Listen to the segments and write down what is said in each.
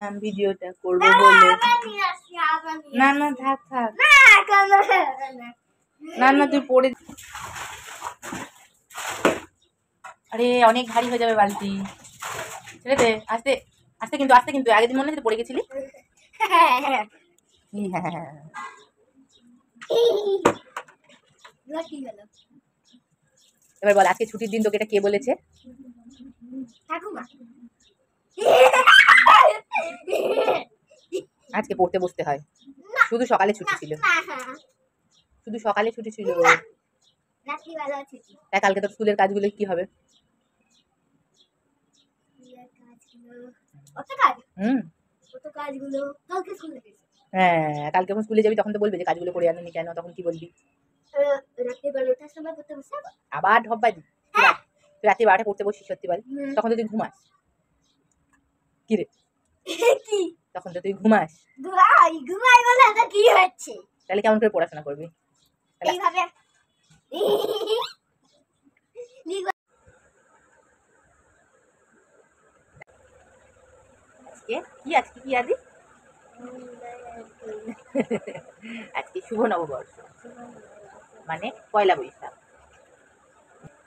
আমি ভিডিওটা করবো বলে। না না থাক থাক, না না তুই পড়ে। আরে অনেক ভারী হয়ে যাবে বালতি, ছেড়ে দে। আস্তে আস্তে কিন্তু, আস্তে কিন্তু। আগের দিন মনে আছে পড়ে গেছিলি? হ্যাঁ হ্যাঁ। এবার বল, আজকে ছুটির দিন তোকে এটা কে বলেছে? আজকে পড়তে বসতে হয়, শুধু সকালে ছুটি ছিল, শুধু সকালে ছুটি ছিল। তাই কালকে তোর স্কুলের কাজগুলো কি হবে? হ্যাঁ, কালকে যখন স্কুলে যাবি তখন তো বলবে যে কাজগুলো করে আনেনি কেন, তখন কি বলবি? আবার ঢপবাজি। তুই রাত্রি 12টায় পড়তে বসিস সত্যি বল, তখন তো তুই ঘুমাস। কি রে, তখন তো তুই ঘুমাস। তাহলে কেমন করে পড়াশোনা করবি? আজকে কি আদি? আজকে শুভ নববর্ষ, মানে পয়লা বৈশাখ।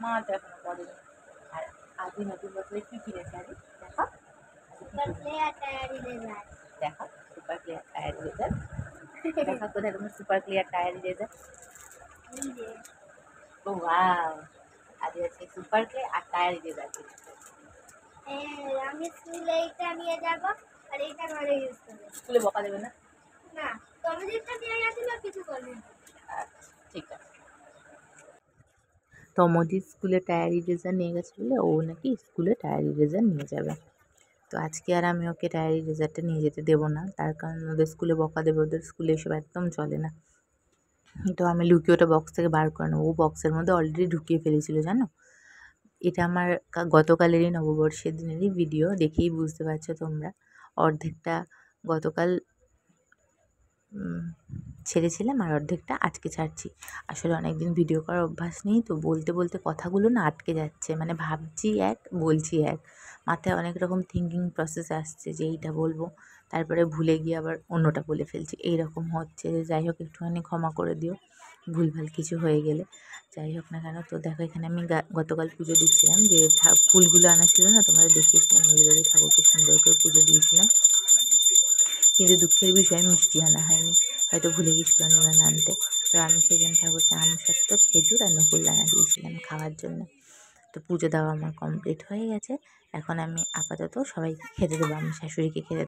মা তো এখনো পড়েনি। আর আদি নতুন বছরে কি কিনেছে আদি? দেখো, দেখো সুপার ক্লিয়ার টায়ার রেজার। দেখা কোথায় তোমার সুপার ক্লিয়ার টায়ার রেজার? ও ওয়াও, আদি আজকে সুপার ক্লিয়ার আর টায়ার রেজার কিনেছে। আমি স্কুলে এইটা নিয়ে যাব আর এইটা ঘরে ইউজ করব। স্কুলে বকা দেবে না? না, তুমি যেটা দিয়ে গেছিল কিছু করবে না। আচ্ছা ঠিক আছে। তমজি স্কুলে টায়ার ইরেজার নিয়ে গেছে বলে ও নাকি স্কুলে টায়ার ইরেজার নিয়ে যাবে। তো আজকে আর আমি ওকে টায়ার ইরেজারটা নিয়ে যেতে দেবো না, তার কারণ ওদের স্কুলে বকা দেবে, ওদের স্কুলে এসব একদম চলে না। তো আমি লুকিয়ে ওটা বক্স থেকে বার করে নেবো। ও বক্সের মধ্যে অলরেডি ঢুকিয়ে ফেলেছিল জানো। এটা আমার গতকালেরই নববর্ষের দিনেরই ভিডিও, দেখেই বুঝতে পারছো তোমরা। অর্ধেকটা গতকাল ছেড়েছিলাম আর অর্ধেকটা আজকে ছাড়ছি। আসলে অনেকদিন ভিডিও করার অভ্যাস নেই তো, বলতে বলতে কথাগুলো না আটকে যাচ্ছে, মানে ভাবছি এক বলছি এক, মাথায় অনেক রকম থিঙ্কিং প্রসেস আসছে যে এইটা বলবো, তারপরে ভুলে গিয়ে আবার অন্যটা বলে ফেলছি, এইরকম হচ্ছে। যাই হোক একটুখানি ক্ষমা করে দিও ভুলভাল কিছু হয়ে গেলে। যাই হোক না কেন, তো দেখো এখানে আমি গতকাল পুজো দিচ্ছিলাম, যে ফুলগুলো আনা ছিল না, তোমাদের দেখিয়েছিলাম, মেজবাড়ি ঠাকুরকে সুন্দর করে পুজো দিয়েছিলাম। কিন্তু দুঃখের বিষয় মিষ্টি আনা হয়নি, হয়তো ভুলে গেছিল নিবান আনতে। তো আমি সেই জন্য ঠাকুরকে আমসত্ত্ব, খেজুর আর নকুলদানা দিয়েছিলাম খাওয়ার জন্য। তো পুজো দেওয়া আমার কমপ্লিট হয়ে গেছে। এখন আমি আপাতত সবাইকে খেতে দেবো, আমার শাশুড়িকে খেতে